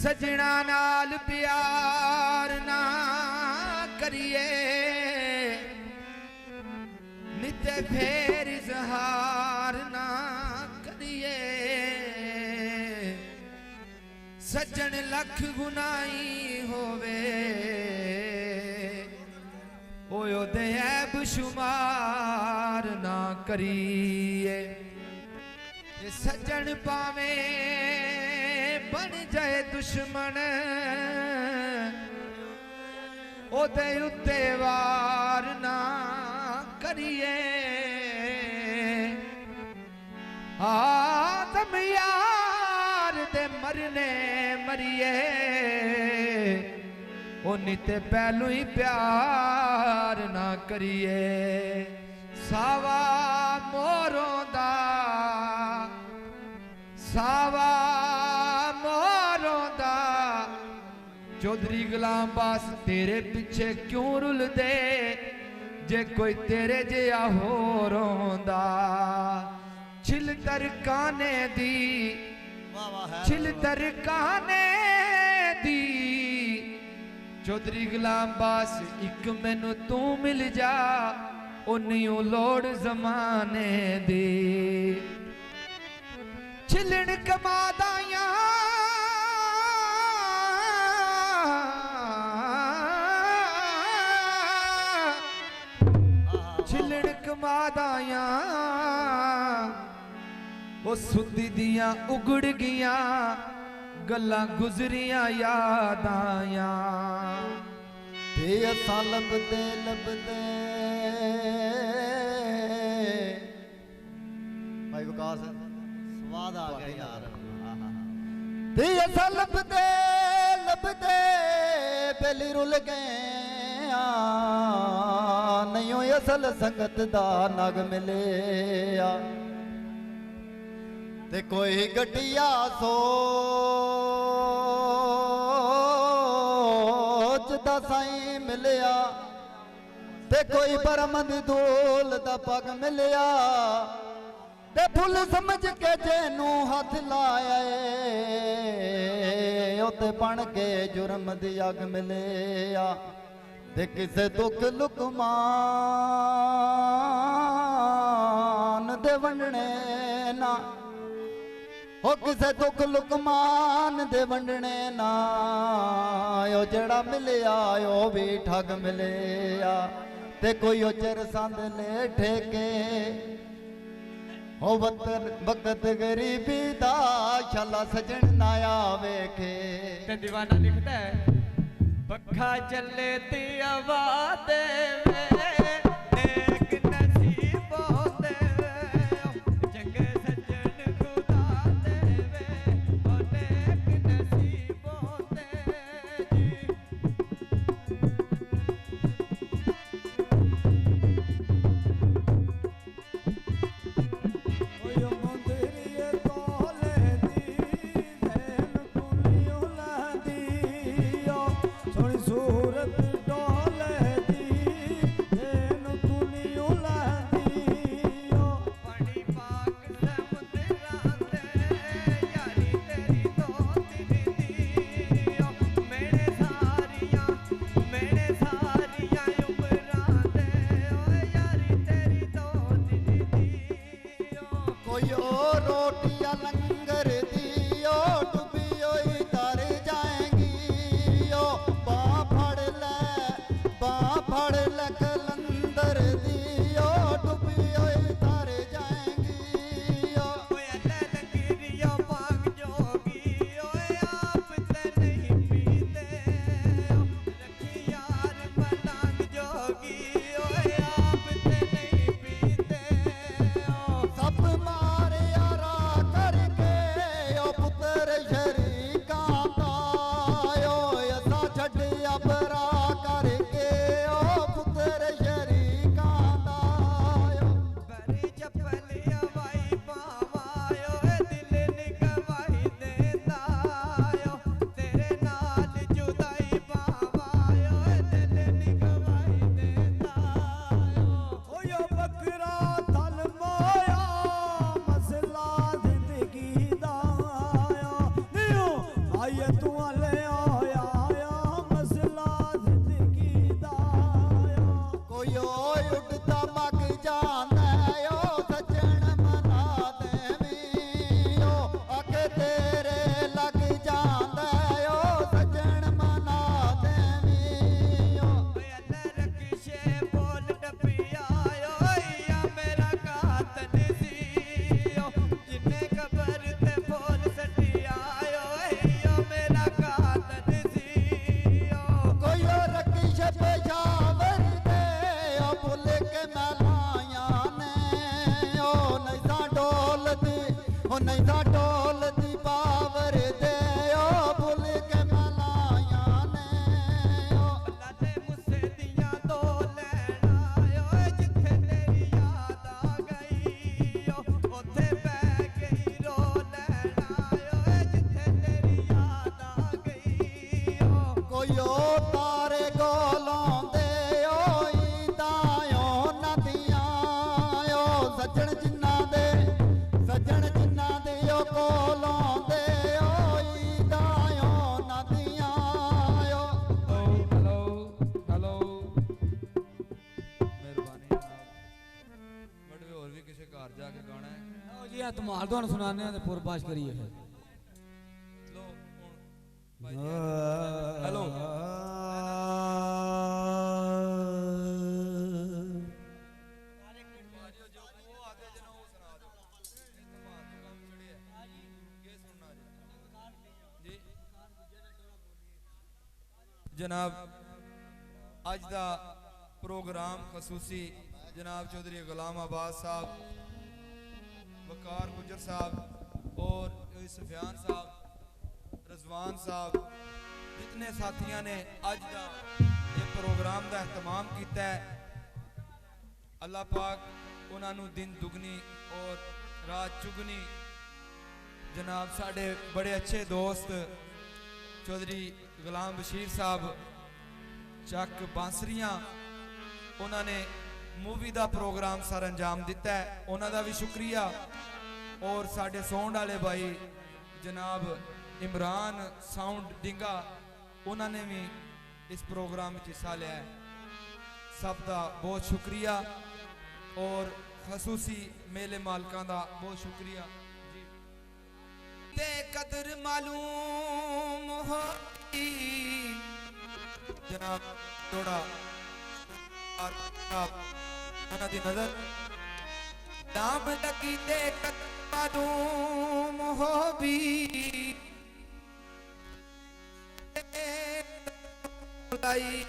सजना नाल प्यार ना करिए नित फेर इजहार ना करिए सज्जन लख गुनाही होवे ओदे ऐब शुमार ना करिए सज्जन पावे बन जाए दुश्मन ओदे उत्ते वार ना करिए आदम यार दे मरने मरिए ओ निते पहलू ही प्यार ना करिए सावा मोरों दा सावा मोरों दा चौधरी गुलाम बास तेरे पीछे क्यों रुल दे जे कोई तेरे जिहा हो रोंदा छिल तरकाने दी छिल तरकाने दी चौधरी गुलाम बास एक मैनू तू मिल जा उन्नियों लोड़ जमाने दी छिलण कमादाया छिलण कमादाया वो सुधी दियां उगड़ गियां गल्लां गुजरियां याद आया ते असां लभदे लभदे भाई विकास स्वाद आ गया यार ते असां लभदे लभदे पहली रुल गए नहीं असल संगत दा नग मिले ते कोई गटिया सोचदा साईं मिलिया ते कोई बरमद दूल दा पग मिलिया ते फुल समझ के जेनू हाथ लाया उते बन के जुर्म दी अग मिलिया ते किसे दुख लुकमान दे वंडने ना ओ किसे दुख लुकमान दे वंडने ना ओ जड़ा मिलिया ओ भी ठग मिलिया ते कोई ओ चिर संद ले ठेके ओ वक्त गरीबी दा शाला सजन ना आवेखे ते दीवाना लिखता है पखा चले ती आवाज़ देवे नेक नसीबों देवे चंगे सज्जन खुदा देवे ओ नेक नसीबों देवे ਉਹ ਨਹੀਂ ਤਾਂ ਢੋਲ ਦੀ ਪਾਵਰ ਦੇ ਉਹ ਭੁੱਲ ਕੇ ਮਲਾਈਆਂ ਨੇ ਉਹ ਲਾਲੇ ਮੁੱਸੇ ਦੀਆਂ ਦੋ ਲੈਣਾ ਓਏ ਜਿੱਥੇ ਤੇਰੀ ਯਾਦ ਆ ਗਈ ਉੱਥੇ ਬਹਿ ਕੇ ਹੀ ਰੋ ਲੈਣਾ ਓਏ ਜਿੱਥੇ ਤੇਰੀ ਯਾਦ ਆ ਗਈ ਕੋਈ ਉਹ ਤਾਰੇ ਕੋਲੋਂ ਦੇ ਓਈ ਤਾਇਓ ਨਦੀਆਂ ਓ ਸੱਜਣ ਜਿਨ੍ਹਾਂ ਦੇ ਉਹ ਕੋਲੋਂ ਦੇ ਓਈ ਤਾਇਓ ਨਦੀਆਂ ਓ हेलो हेलो मेहरबानी जनाब बड़े और भी किसी घर जाके गाना है आओ जी आ धमाल ਤੁਹਾਨੂੰ ਸੁਣਾਉਂਦੇ ਆ ਤੇ ਪੁਰਬਾਸ਼ ਕਰੀਏ ਫਿਰ लो हुन भाई जी हेलो जनाब अज का प्रोग्राम खसूसी जनाब चौधरी गुलाम आबाद साहब वकार गुजर साहब और सुफियान साहब रजवान साहब जितने साथियों ने अज का ये प्रोग्राम का एहतमाम किया है अल्लाह पाक उन्होंने दिन दुगनी और रात चुगनी जनाब साढ़े बड़े अच्छे दोस्त चौधरी गुलाम बशीर साहब चक बांसरियां उन्होंने मूवी का प्रोग्राम सर अंजाम दिता है उन्होंने भी शुक्रिया और साढ़े साउंड वाले भाई जनाब इमरान साउंड डिंगा उन्होंने भी इस प्रोग्राम में हिस्सा लिया है सब का बहुत शुक्रिया और खसूसी मेले मालकां का बहुत शुक्रिया ते कदर मालूम हो जनाब थोड़ा दी नजर नाम लगी ते कदर मालूम हो भी लाई